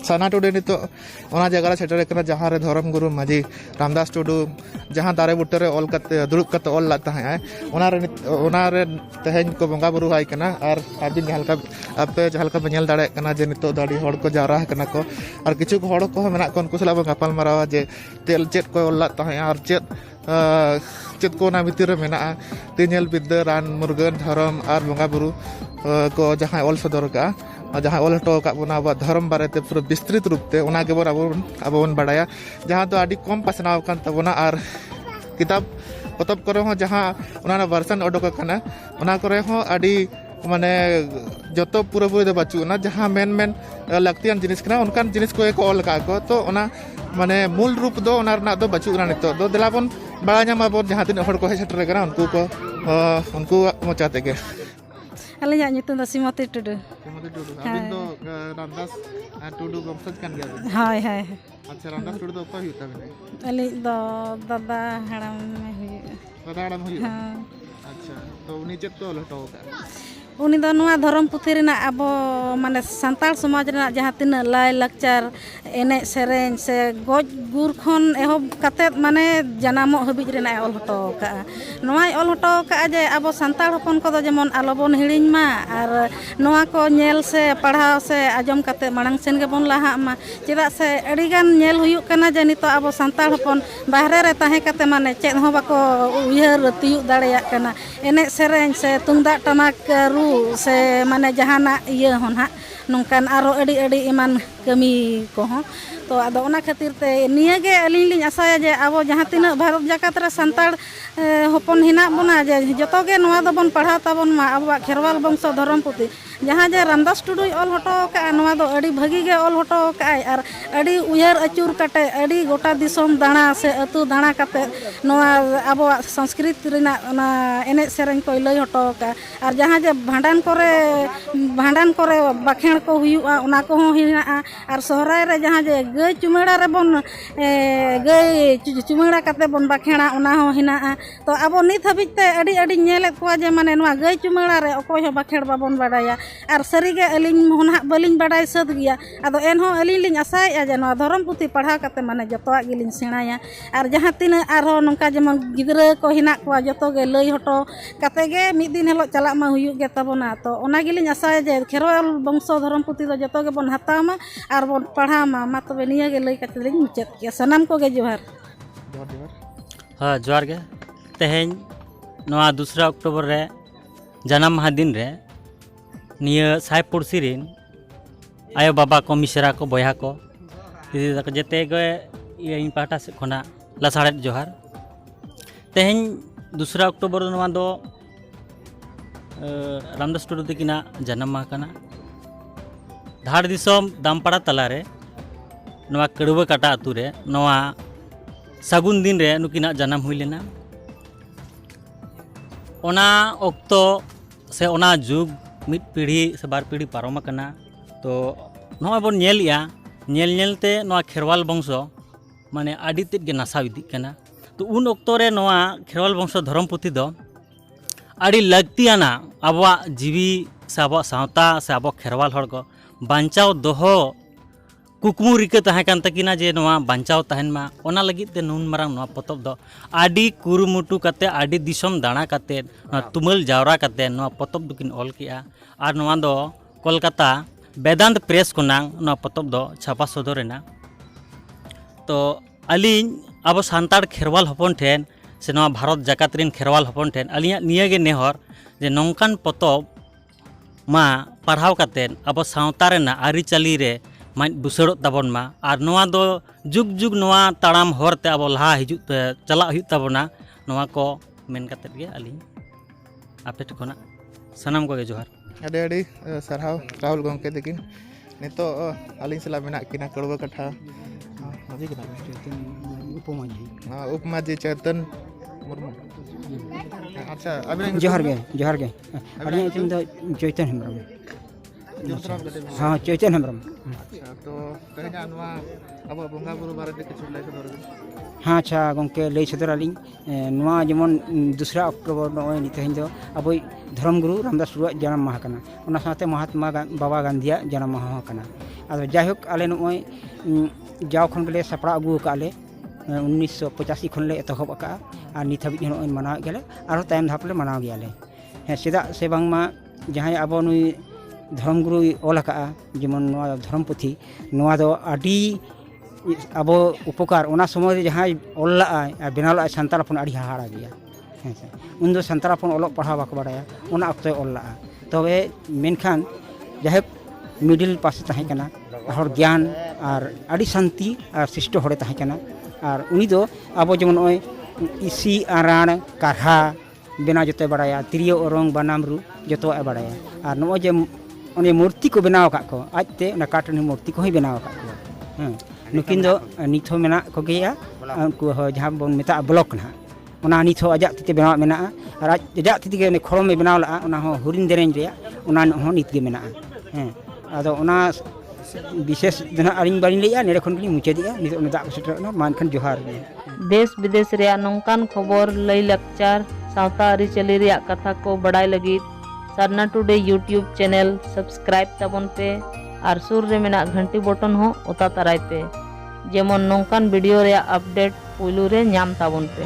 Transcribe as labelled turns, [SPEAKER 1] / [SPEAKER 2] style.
[SPEAKER 1] साना टुडू नितो ओना जगह रे सेटर कना जहां रे धर्म गुरु माजी रामदास टुडू जहां दारे बुट्टे रे ऑल कते दुरुब कते ऑल ला ताहे ओना रे तेहेन को बंगा बुरु हाय कना और आबि हल्का आपे हल्का बनेल दाड़े कना जे नितो दाड़ी हड़ को जारा कना को और किछु हड़ को मेना को उनको सला गपाल मारावा जे तेल चेत को ऑल ला ताहे और चेत को ना भितर रे मेना तिनेल बिद्दा रान मुर्गन धर्म और बंगा बुरु को जहां ऑल सदर का जहाँ ऑल हटो का बना अब धर्म बारे ते पूरा विस्तृत रूप से उना के अब बन बाड़ाया जहाँ तो आदि कम पासनाव कान तबना और किताब पतब करे हो जहाँ उना वर्सन ओडोक कना उना करे हो आदि माने जतो पूरा पूरी बचुना जहाँ मेन लगतियान जिनिस कना उनकान जिनिस को एक ऑल का को तो उना माने मूल रूप दो उना रना दो बचुना नितो दो दिलाबन बाड़ा ᱧᱟᱢᱟ ᱵᱚᱱ जहाँ तीन हड़ को हे सेटर कना उनको मोचा तेगे
[SPEAKER 2] अलिया nyutum ᱫᱚ ᱥᱤᱢᱚᱛᱤ ᱴᱩᱰᱩ
[SPEAKER 1] अबिन तो रामदास टुडू वंशज कान गया
[SPEAKER 2] हाय हाय
[SPEAKER 1] अच्छा रामदास टुडू तो ओका हुई तबे
[SPEAKER 2] अली दो दादा हड़म में हुई
[SPEAKER 1] दादा हड़म हुई
[SPEAKER 2] हां
[SPEAKER 1] अच्छा तो उनी चेत को लटो का
[SPEAKER 2] उनी दो नुआ धर्म पुथि रेना अबो माने संताल समाज रेना जहाँ तीना लाई लक्चर एने सेरेन से गज गुर खन एहब कते माने जनामो हबिज रेना ऑल हटो का नुआ ऑल हटो का जे अबो संताल हपन को जेमन आलोबन हिड़िन मा और नुआ को नेल से पढ़ाव से आजम कते मांग सेन के बन लाहा मा चेदा से अड़ी गान नेल हुयुक कना जे नितो अबो संताल हपन बाहरे रे ताहे कते माने चेद हो बाको उयहर तियुक दाड़ेया कना एने सेरेन से तुंगदा टमाक रू से माने जहाना ये होना नौकान आरो अड़ी इमान कमी को हो तो आदो ओना खातिर ते निया गे अलिन लिन आसाया जे आबो जहाँ तीना भारत जाकत रे संताड़ हपन हिना बना जे जतो गे नोआ दो बन पढ़ा ताबन मा आबो खेरवाल वंश धर्म पुथि जहाँ जे रामदास टुडू ऑल हटो का नोआ दो अड़ी भगी गे ऑल हटो का और अड़ी उयहर अचूर कटे अड़ी गोटा दिसोम दाणा से अतु दाणा कते नोआ आबो संस्कृति रिना ना एने सेरेन को लई हटो का और जहाँ जे भांडान करे बाखेण को हुयुआ उना को हिना और सोहराय रे जहाँ जे गई चुमेड़ा रे बन गई चुमेड़ा कते बन बाखेणा उना हो हिना तो आबो नित हबिज ते अड़ी नेले को जे माने नोआ गई चुमेड़ा रे अकोय हो बाखेण बाबन बाडाया और सरीगे अलिन होना बलिन बाडाय सद गया आदो एन हो अलिन लिन आसाया जे नोआ धर्म पुथि पढ़ा कते माने जतोआ गिलिन सेणाया और जहाँ तीना आरो नंका जेमन गिदरा को हिना को जतो गे लई हटो कते गे मिद दिन हेलो चला मा हुयुक गे तबना तो ओना गिलिन आसाया जे खेरवाल वंश धर्म पुथि दो जतो गे बन हतामा और बन पढ़ामा मा तबे निया गे लई कते लिन मुचात के सनम को गे जोहार
[SPEAKER 3] हाँ जोहार गे तेहेन नोआ 2 अक्टूबर रे जन्म माह दिन रे निया साय पुरसी रिन आयो बाबा को मिश्रा को बया को दीदी तक जेते गे इन पाटा से खना लसाड़े जोहार तेहेन 2 अक्टूबर नोआ दो रामदास टुडू तकिना जन्म माह कना धाड़ दिसोम दामपाड़ा तलारे नोआ कड़ुवा काटा आतु रे नोआ सागुन दिन रे नुकिना जन्म हुई लेना ओना ओक्तो से ओना जुग मिद पीढ़ी से बार पीढ़ी पारम कना तो नोआ बन नेलिया नेलते नोआ खेरवाल वंश माने आदि तेद गे नासा इदी कना तो उन ओक्तो रे नोआ खेरवाल वंश धर्म पुथि दो आदि लगतियाना आबवा जीवी से आबवा सावता से आबवा खेरवाल हड़ को बांचाव दोहो कुकमु रिका तहां कान तकिना जे नोआ बांचाव तहन मा ओना लगित ते नुन मारांग नोआ पतब दो आदि कुरुमुटु कते आदि दिसम दाणा कते तुमल जावरा कते नोआ पतब दुकिन ऑल किया और नोआ दो कोलकाता वेदांत प्रेस कोनांग नोआ पतब दो छापा सदरेना तो अलिन अब सांताड़ खेरवाल हपन ठेन से नोआ भारत जाकात रिन खेरवाल हपन ठेन अलिया निया गे नेहर जे नौकान पतब मा पढ़ाव कते अब सावता रेना आरिचाली रे माइ बुसड़ो तबन मा और नोआ दो जुग जुग नोआ ताड़ाम हरते अब लहा हिजु चला हुई तबना नोआ को मेन कते गे अलिन आपे ठिकाना सनम को गे जोहार
[SPEAKER 1] अड़ी सरहाव राहुल गंके तकिन नितो अलिन सला मेना किना कड़वा कथा माजी किना उपमाजी चेतन मुर्मू अच्छा अभी
[SPEAKER 4] जोहार गे अड़ी तुम दो चैतन हेम्ब्रम हाँ चैतन हेम्ब्रम
[SPEAKER 1] अच्छा तो कहेगा नोआ अब बंगा बुरु बारे ते किछु लय सदर
[SPEAKER 4] हाँ अच्छा गंके लय सदर आलिन नोआ जेमन 2 अक्टूबर नोय नितेन दो अब धर्म गुरु रामदास टुडू जन्म माह कना ओना साथे महात्मा बाबा गांधी जन्म माह कना आदो जायहोक आले नोय जाव खन गेले सपड़ा अगू काले 1985 खन ले एतहब का और नित हाबि नोय मनाव गेले आरो तायम धाप ले मनाव गेले हे सेदा से बांगमा जहां अब नुई धर्मगुरु ऑल का जेमन नोआ धर्म पुथी नोआ दो आडी अब उपकार ओना समय जहां ऑल ला बेनाल संताल अपन आडी हाहाड़ा गया हेसे उन दो संताल अपन ऑल पढ़ा बाक बाड़ाया ओना अक्ते ऑल ला तबे मेनखान जहां मिडिल पास तहे कना हर ज्ञान और आडी शांति और शिष्ट होड़े तहे कना और उनी दो अब जेमन ओय इसी आराण कारहा बेना जोते बाड़ाया तिरियो ओरंग बनाम रू जोतो बाड़ाया और नो जे उन्हें मूर्ति को बनाव का को आजते ना काटनी मूर्ति को ही बनाव का को नुकिन दो निथ मेना को गया उनको जहां बन मेता ब्लॉक ना ओना निथ अजा तिते बनाव मेना और अजा तिते के खड़ो में बनाव ला ओना हो हुरिन देरेन रे ओना हो नित के मेना आदो ओना विशेष दना आरिन बारिन लेया नेरे खन गली मुचे दिया नित ओना दा सेटरना मानखन जोहार
[SPEAKER 5] देश विदेश रे नौकान खबर लई लक्चार सावता अरी चली रे कथा को बड़ाई लगी सरना टुडे यूट्यूब चैनल सब्सक्राइब ताबन पे और सुर रे मेना घंटी बटन हो उता तराई पे जेमन नौकान वीडियो रे अपडेट पुलू रे नाम ताबन पे।